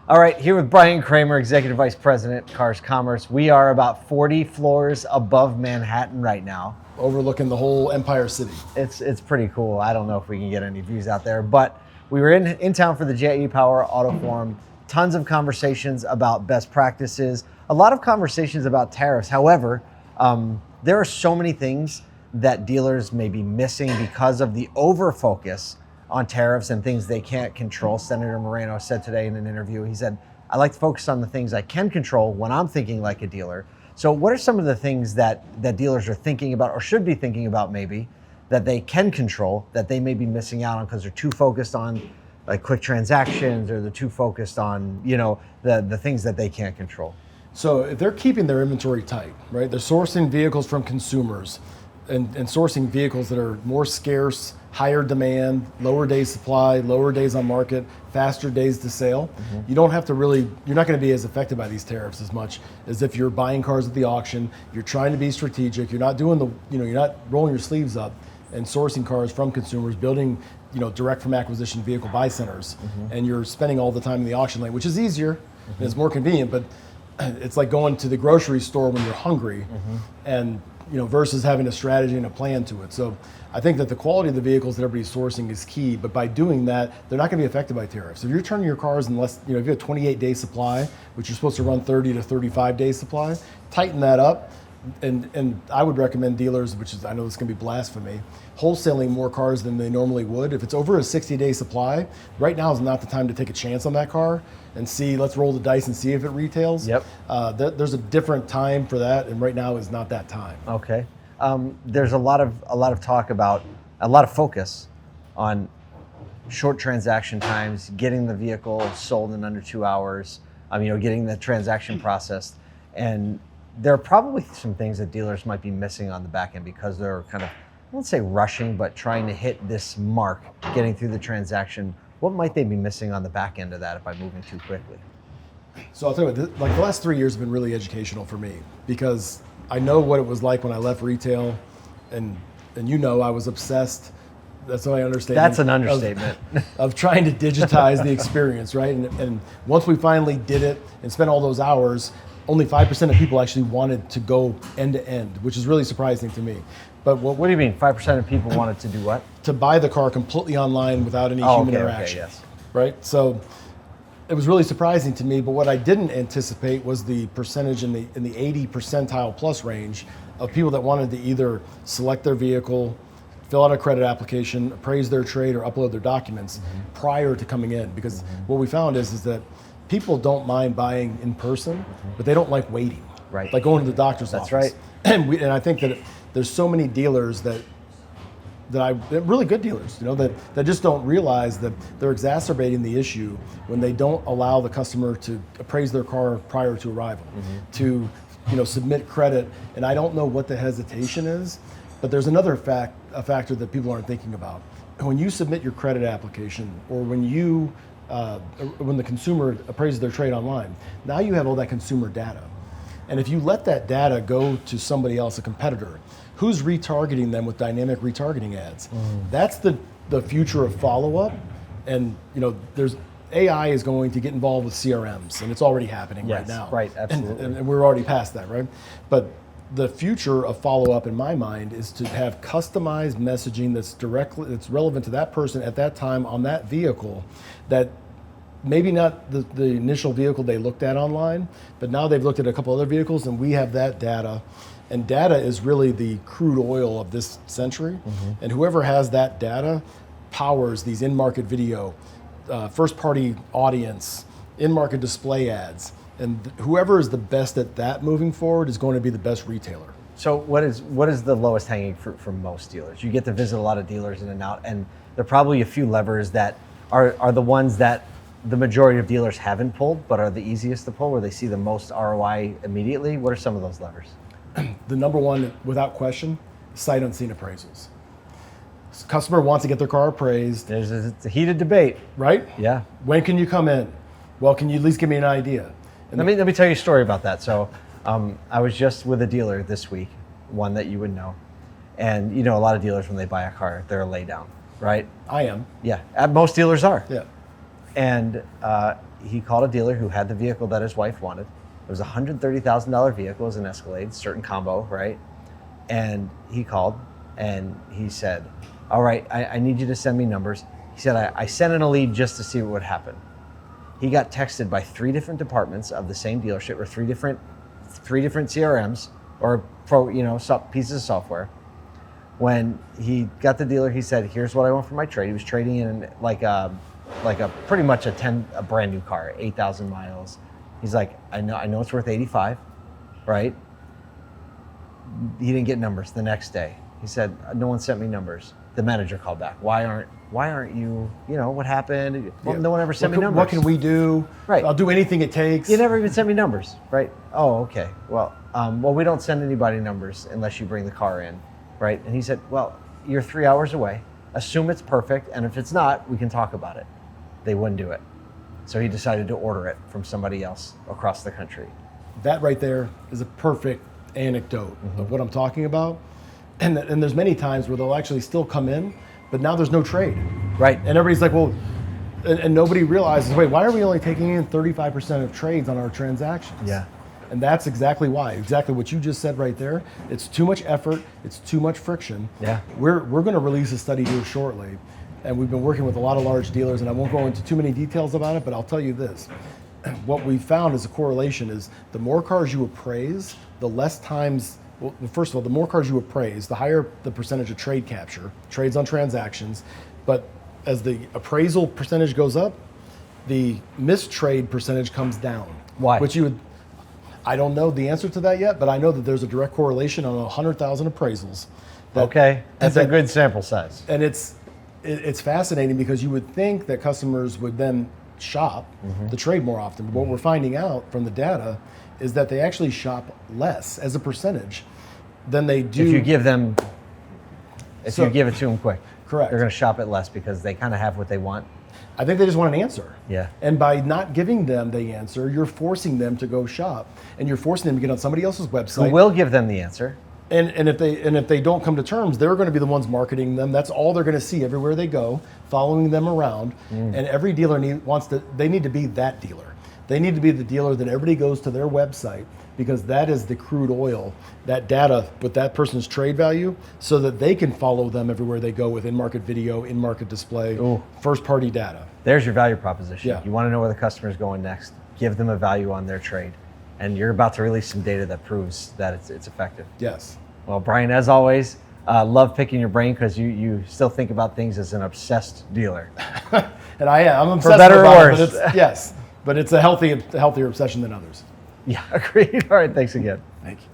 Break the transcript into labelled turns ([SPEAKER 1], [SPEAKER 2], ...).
[SPEAKER 1] All right, here with Brian Kramer, Executive Vice President, Cars Commerce. We are about 40 floors above Manhattan right now.
[SPEAKER 2] Overlooking the whole Empire City.
[SPEAKER 1] It's pretty cool. I don't know if we can get any views out there, but we were in town for the JE Power Auto Forum. Tons of conversations about best practices, a lot of conversations about tariffs. However, there are so many things that dealers may be missing because of the over-focus on tariffs and things they can't control. Senator Moreno said today in an interview, he said, I like to focus on the things I can control when I'm thinking like a dealer. So what are some of the things that dealers are thinking about or should be thinking about maybe that they can control that they may be missing out on because they're too focused on like quick transactions or they're too focused on, the things that they can't control?
[SPEAKER 2] So if they're keeping their inventory tight, right? They're sourcing vehicles from consumers and sourcing vehicles that are more scarce, higher demand, lower days supply, lower days on market, faster days to sale. Mm-hmm. You don't have to you're not going to be as affected by these tariffs as much as if you're buying cars at the auction. You're trying to be strategic. You're not doing you're not rolling your sleeves up and sourcing cars from consumers, building, direct from acquisition vehicle buy centers. Mm-hmm. And you're spending all the time in the auction lane, which is easier and it's more convenient, but it's like going to the grocery store when you're hungry and versus having a strategy and a plan to it. So I think that the quality of the vehicles that everybody's sourcing is key, but by doing that, they're not going to be affected by tariffs. If you're turning your cars in less, if you have a 28-day supply, which you're supposed to run 30 to 35 day supply, tighten that up. And I would recommend dealers, which is, I know this can be blasphemy, wholesaling more cars than they normally would. If it's over a 60-day supply, right now is not the time to take a chance on that car and see, let's roll the dice and see if it retails.
[SPEAKER 1] Yep.
[SPEAKER 2] There's a different time for that, and right now is not that time.
[SPEAKER 1] Okay. There's a lot of talk about, a lot of focus on short transaction times, getting the vehicle sold in under 2 hours, getting the transaction processed. And there are probably some things that dealers might be missing on the back end because they're kind of, I won't say rushing, but trying to hit this mark, getting through the transaction. What might they be missing on the back end of that by moving too quickly?
[SPEAKER 2] So I'll tell you what, the last 3 years have been really educational for me because I know what it was like when I left retail, and I was obsessed. That's what I understand.
[SPEAKER 1] That's an understatement.
[SPEAKER 2] Of trying to digitize the experience, right? And once we finally did it and spent all those hours, only 5% of people actually wanted to go end to end, which is really surprising to me. But
[SPEAKER 1] what do you mean 5% of people wanted to do what?
[SPEAKER 2] To buy the car completely online without any human interaction.
[SPEAKER 1] Okay, yes.
[SPEAKER 2] Right? So it was really surprising to me, but what I didn't anticipate was the percentage in the 80 percentile plus range of people that wanted to either select their vehicle, fill out a credit application, appraise their trade, or upload their documents prior to coming in. Because what we found is that people don't mind buying in person, but they don't like waiting.
[SPEAKER 1] Right.
[SPEAKER 2] Like going to the doctor's office.
[SPEAKER 1] That's right.
[SPEAKER 2] And I think that there's so many dealers that really good dealers, that just don't realize that they're exacerbating the issue when they don't allow the customer to appraise their car prior to arrival, to submit credit. And I don't know what the hesitation is, but there's another factor that people aren't thinking about. When you submit your credit application, or when the consumer appraises their trade online, now you have all that consumer data. And if you let that data go to somebody else, a competitor, who's retargeting them with dynamic retargeting ads? That's the future of follow-up. And there's AI is going to get involved with CRMs, and it's already happening right now.
[SPEAKER 1] Right, absolutely.
[SPEAKER 2] And we're already past that, right? But the future of follow-up, in my mind, is to have customized messaging that's relevant to that person at that time on that vehicle, that maybe not the initial vehicle they looked at online, but now they've looked at a couple other vehicles, and we have that data. And data is really the crude oil of this century. And whoever has that data powers these in-market video, first-party audience, in-market display ads. And whoever is the best at that moving forward is going to be the best retailer.
[SPEAKER 1] So what is the lowest hanging fruit for most dealers? You get to visit a lot of dealers in and out, and there are probably a few levers that are the ones that the majority of dealers haven't pulled, but are the easiest to pull, where they see the most ROI immediately. What are some of those levers?
[SPEAKER 2] The number one, without question, sight unseen appraisals. Customer wants to get their car appraised.
[SPEAKER 1] It's a heated debate.
[SPEAKER 2] Right?
[SPEAKER 1] Yeah.
[SPEAKER 2] When can you come in? Well, can you at least give me an idea?
[SPEAKER 1] Let me tell you a story about that. So I was just with a dealer this week, one that you would know. And a lot of dealers, when they buy a car, they're a lay down, right?
[SPEAKER 2] I am.
[SPEAKER 1] Yeah, most dealers are.
[SPEAKER 2] Yeah.
[SPEAKER 1] And he called a dealer who had the vehicle that his wife wanted. It was a $130,000 vehicle, it was an Escalade, certain combo, right? And he called and he said, all right, I need you to send me numbers. He said, I sent in a lead just to see what would happen. He got texted by 3 different departments of the same dealership, or three different CRMs, or pieces of software. When he got the dealer, he said, here's what I want for my trade. He was trading in like a pretty much a brand new car, 8,000 miles. He's like, I know it's worth 85, right? He didn't get numbers the next day. He said, no one sent me numbers. The manager called back. Why aren't you, what happened? Well, no one ever sent me numbers.
[SPEAKER 2] What can we do?
[SPEAKER 1] Right.
[SPEAKER 2] I'll do anything it takes.
[SPEAKER 1] You never even sent me numbers, right? Oh, okay. Well, we don't send anybody numbers unless you bring the car in, right? And he said, well, you're 3 hours away. Assume it's perfect, and if it's not, we can talk about it. They wouldn't do it. So he decided to order it from somebody else across the country.
[SPEAKER 2] That right there is a perfect anecdote of what I'm talking about. And there's many times where they'll actually still come in, but now there's no trade.
[SPEAKER 1] Right.
[SPEAKER 2] And everybody's like, well, and nobody realizes, wait, why are we only taking in 35% of trades on our transactions?
[SPEAKER 1] Yeah.
[SPEAKER 2] And that's exactly why, exactly what you just said right there. It's too much effort, it's too much friction.
[SPEAKER 1] Yeah.
[SPEAKER 2] We're going to release a study here shortly, and we've been working with a lot of large dealers, and I won't go into too many details about it, but I'll tell you this. What we found as a correlation is the more cars you appraise, the less times, well, first of all, the more cars you appraise, the higher the percentage of trade capture, trades on transactions. But as the appraisal percentage goes up, the mistrade percentage comes down.
[SPEAKER 1] Why?
[SPEAKER 2] I don't know the answer to that yet, but I know that there's a direct correlation on 100,000 appraisals.
[SPEAKER 1] That's a good sample size.
[SPEAKER 2] And it's fascinating because you would think that customers would then shop the trade more often. But what we're finding out from the data is that they actually shop less as a percentage than they do.
[SPEAKER 1] If you give it to them quick.
[SPEAKER 2] Correct.
[SPEAKER 1] They're going to shop it less because they kind of have what they want.
[SPEAKER 2] I think they just want an answer.
[SPEAKER 1] Yeah.
[SPEAKER 2] And by not giving them the answer, you're forcing them to go shop, and you're forcing them to get on somebody else's website.
[SPEAKER 1] Who will give them the answer.
[SPEAKER 2] And if they don't come to terms, they're going to be the ones marketing them. That's all they're going to see everywhere they go, following them around. And every dealer they need to be that dealer. They need to be the dealer that everybody goes to their website, because that is the crude oil, that data with that person's trade value, so that they can follow them everywhere they go with in-market video, in-market display, first-party data.
[SPEAKER 1] There's your value proposition.
[SPEAKER 2] Yeah.
[SPEAKER 1] You want to know where the customer's going next. Give them a value on their trade. And you're about to release some data that proves that it's effective.
[SPEAKER 2] Yes.
[SPEAKER 1] Well, Brian, as always, love picking your brain because you still think about things as an obsessed dealer.
[SPEAKER 2] And I am. I'm obsessed
[SPEAKER 1] For better or
[SPEAKER 2] about
[SPEAKER 1] worse.
[SPEAKER 2] it, yes. But it's a healthier obsession than others.
[SPEAKER 1] Yeah, agreed. All right, thanks again.
[SPEAKER 2] Thank you.